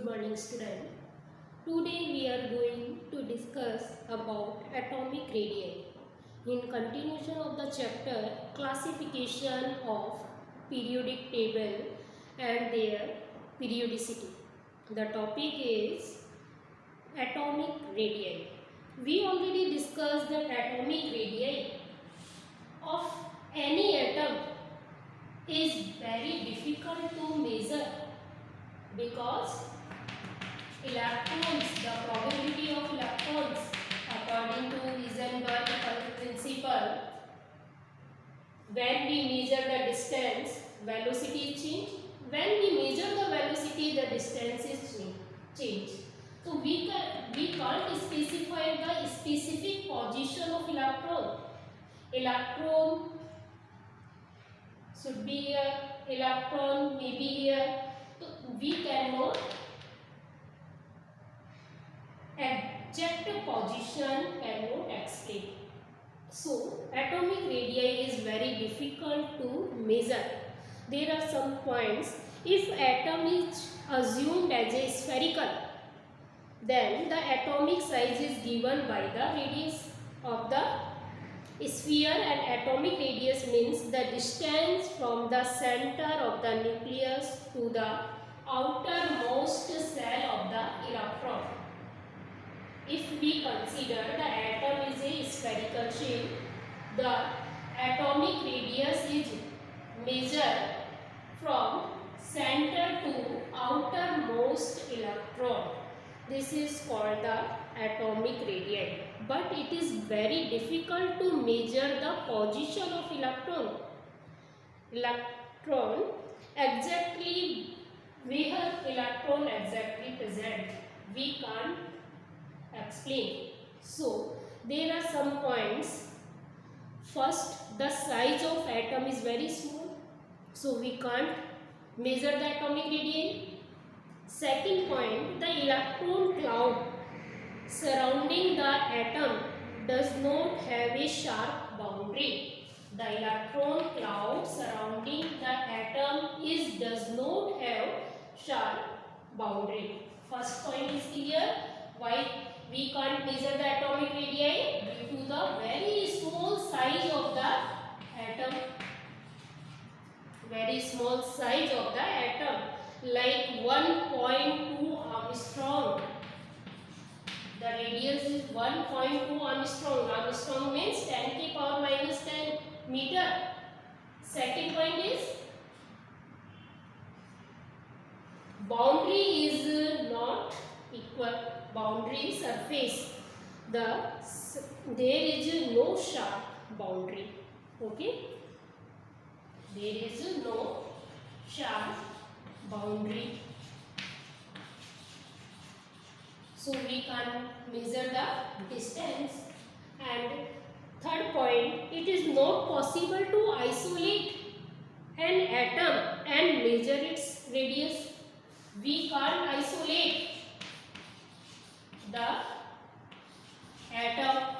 morning student. Today we are going to discuss about atomic radii in continuation of the chapter classification of periodic table and their periodicity. The topic is atomic radii. We already discussed that atomic radii of any atom is very difficult to measure because electrons, the probability of electrons according to Heisenberg principle, when we measure the distance, velocity is changed. When we measure the velocity, the distance is changed. So we can't specify the specific position of electron. Electron should be here, electron may be here. So we cannot exact position cannot explain. So atomic radii is very difficult to measure. There are some points. If atom is assumed as a spherical, then the atomic size is given by the radius of the sphere, and atomic radius means the distance from the center of the nucleus to the outermost cell of the electron. If we consider the atom is a spherical shape, the atomic radius is measured from center to outermost electron. This is called the atomic radii. But it is very difficult to measure the position of electron. Electron exactly where electron exactly present, we can't explain. So there are some points. First, the size of atom is very small, so we can't measure the atomic radii. Second point, the electron cloud surrounding the atom does not have a sharp boundary. The electron cloud surrounding the atom does not have sharp boundary. First point is clear. Why we can't measure the atomic radii? Due to the very small size of the atom. Very small size of the atom, like 1.2 Armstrong. The radius is 1.2 Armstrong. Armstrong means 10 to the power minus 10 meter. Second point is boundary is not equal. Boundary surface. There is no sharp boundary. Okay. There is no sharp boundary. So we can measure the distance. And third point, it is not possible to isolate an atom and measure its radius. We can't isolate the atom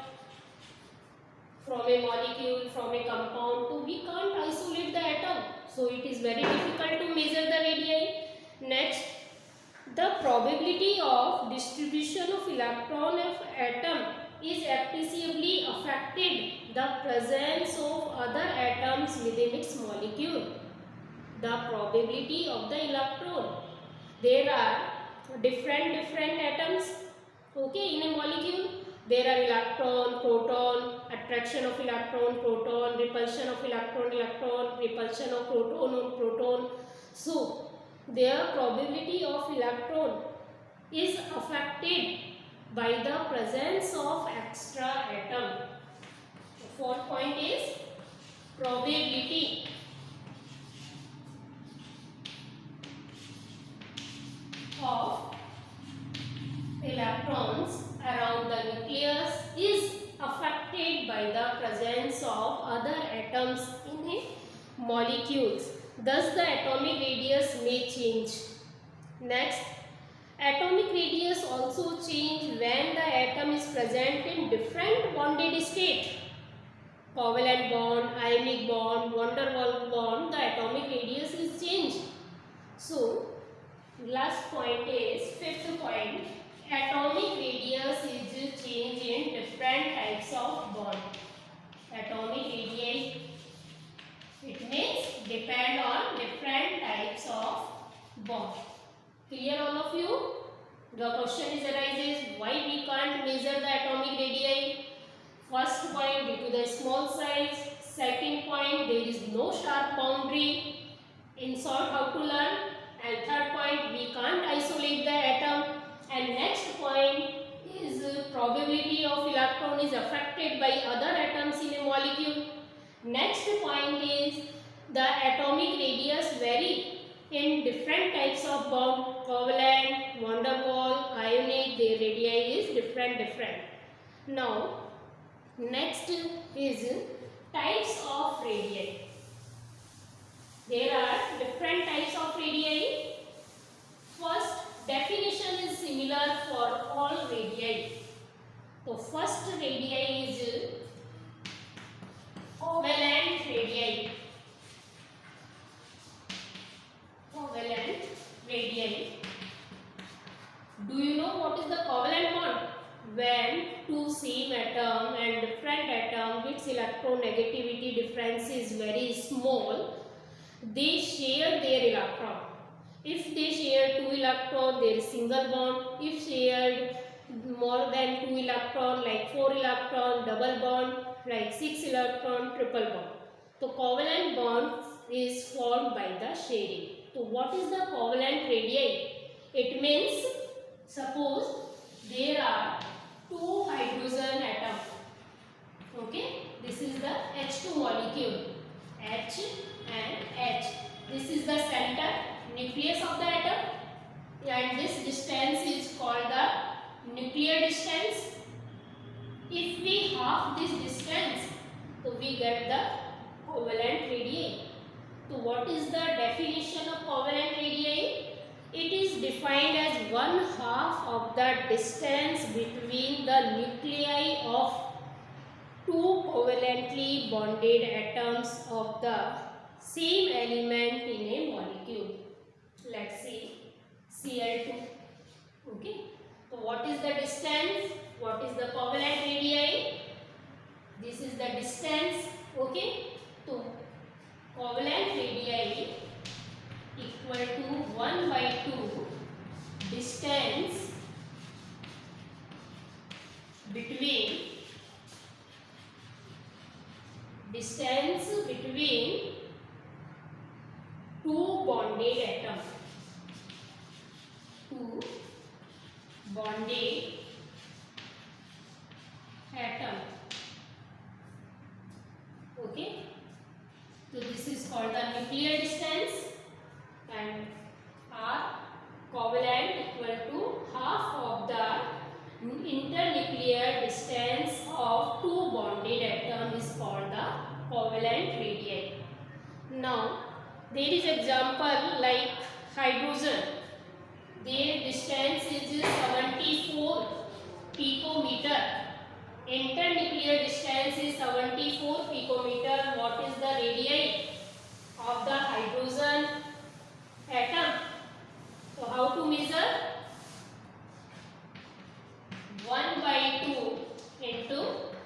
from a molecule, from a compound. So we can't isolate the atom. So it is very difficult to measure the radii. Next, the probability of distribution of electron of atom is appreciably affected the presence of other atoms within its molecule. The probability of the electron. There are different atoms, okay, in a molecule. There are electron, proton, attraction of electron, proton, repulsion of electron, repulsion of proton on proton. So their probability of electron is affected by the presence of extra atom. Fourth point is probability of electrons around the nucleus is affected by the presence of other atoms in a molecules. Thus the atomic radius may change. Next, atomic radius also change when the atom is present in different bonded state. Covalent bond, ionic bond, van der Waals bond, the atomic radius is changed. So last point is fifth point. Atomic radius is changed in different types of bond. Atomic radii, it means depend on different types of bond. Clear all of you? The question is arises, why we can't measure the atomic radii? First point, due to the small size. Second point, there is no sharp boundary. In short, how to learn? And third point, we can't isolate the atom. And next point is probability of electron is affected by other atoms in a molecule. Next point is the atomic radius vary in different types of bond. Covalent, van der Waals, ionic, their radii is different. Now, next is types of radii. There are different types of radii. First, definition is similar for all radii. So, first radii is covalent radii. Covalent radii. Do you know what is the covalent bond? When two same atom and different atom with electronegativity difference is very small, they share their electron. If they share 2 electron, there is single bond. If shared more than 2 electron, like 4 electron, double bond, like 6 electron, triple bond. So covalent bond is formed by the sharing. So what is the covalent radii? It means, suppose there are 2 hydrogen atoms. Okay, this is the H2 molecule, H and H. This is the center, nucleus of the atom, and this distance is called the nuclear distance. If we half this distance, so we get the covalent radii. So what is the definition of covalent radii? It is defined as 1/2 of the distance between the nuclei of 2 covalently bonded atoms of the same element in a molecule. Let's say Cl2. Okay. So what is the distance? What is the covalent radii? This is the distance. Okay. So covalent radii equal to 1/2 distance between two bonded atoms. Two bonded atom. Okay. So this is called the nuclear distance, and R covalent equal to half of the internuclear distance of 2 bonded atoms is called the covalent radii. Now there is example like hydrogen. Their distance is 74 picometer. Internuclear distance is 74 picometer. What is the radii of the hydrogen atom? So how to measure? 1/2 into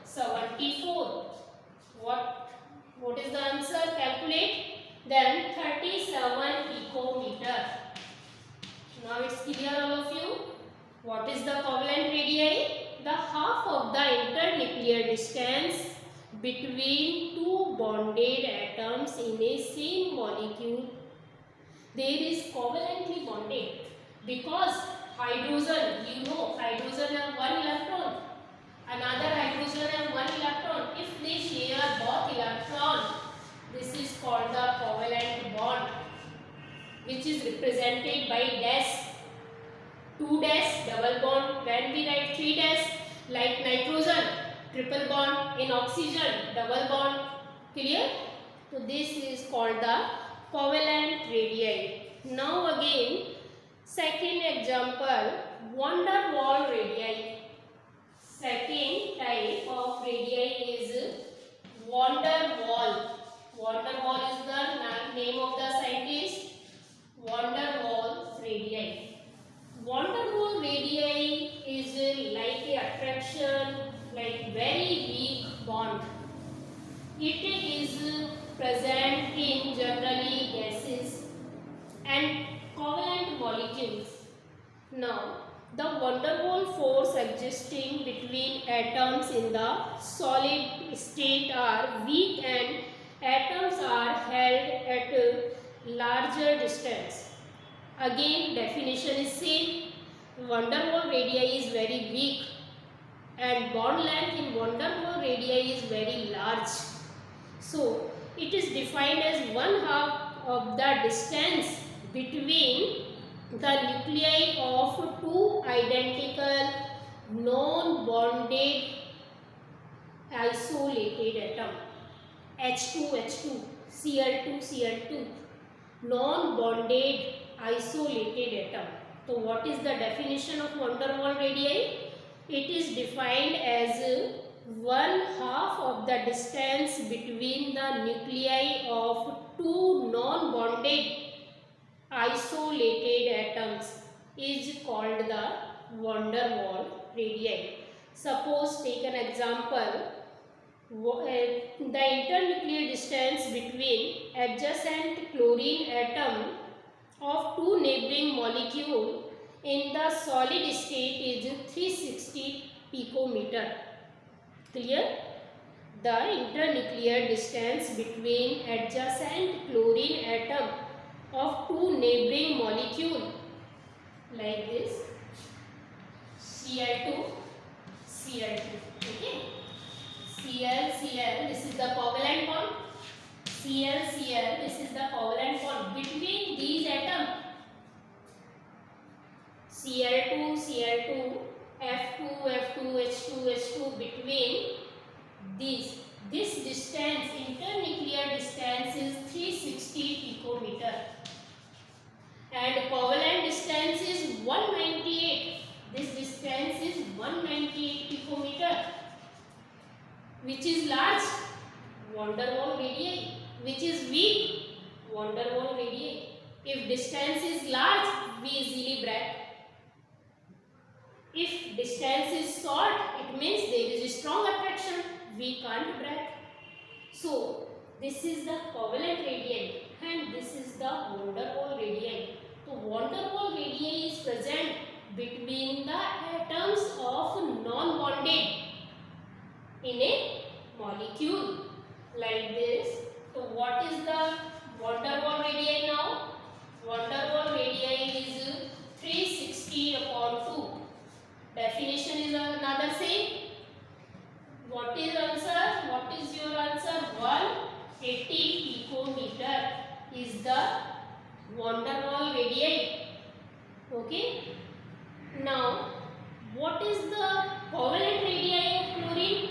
74. What is the answer? Calculate. Then 37 picometer. Now it's clear all of you. What is the covalent radii? The half of the internuclear distance between 2 bonded atoms in a same molecule. There is covalently bonded because hydrogen, you know, hydrogen have 1 electron, another hydrogen have 1 electron. If they share both electron, this is called the covalent bond, which is represented by dash. 2 dash double bond. When we write 3 dash, like nitrogen, triple bond. In oxygen, double bond. Clear? So this is called the covalent radii. Now again, second example, van der Waals radii. Second type of radii is van der Waals. Van der Waals is the name of the scientist. Van der Waals radii. and covalent molecules. Now, the van der Waals force existing between atoms in the solid state are weak and atoms are held at a larger distance. Again, definition is same. Van der Waals radii is very weak and bond length in van der Waals radii is very large. So, it is defined as 1/2 of the distance between the nuclei of two identical non-bonded isolated atom, H2H2, Cl2 Cl2, non-bonded isolated atom. So what is the definition of van der Waals radii? It is defined as 1/2 of the distance between the nuclei of two non-bonded isolated atoms is called the van der Waals radii. Suppose take an example, the internuclear distance between adjacent chlorine atom of two neighboring molecules in the solid state is 360 picometer. Clear? The internuclear distance between adjacent chlorine atom of two neighboring molecule like this, Cl2 Cl2, okay, Cl Cl, this is the covalent bond, Cl Cl, this is the covalent bond between these atoms, Cl2 Cl2, F2 F2, H2 H2, between these, this distance, internuclear distance is 360 picometer and covalent distance is 198. This distance is 198 picometer. Which is large? Van der Waals radii. Which is weak? Van der Waals radii. If distance is large, we easily break. If distance is short, it means there is a strong attraction. We can't break. So, this is the covalent radii and this is the van der Waals radii. So, van der Waals radii is present between the atoms of non-bonded in a molecule like this. So, what is the van der Waals radii now? Van der Waals radii is 360 upon 2. Definition is another same. What is answer? What is your answer? 180 picometer is the van der Waals radii. Okay. Now, what is the covalent radii of chlorine?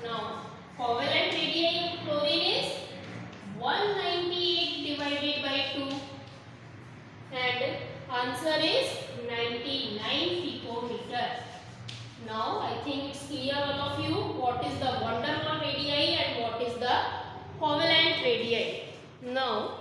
Now, covalent radii of chlorine is 198 divided by 2 and answer is 99 picometer. Now, I think it's clear all of you what is the van der Waals radii and what is the covalent radii. Now,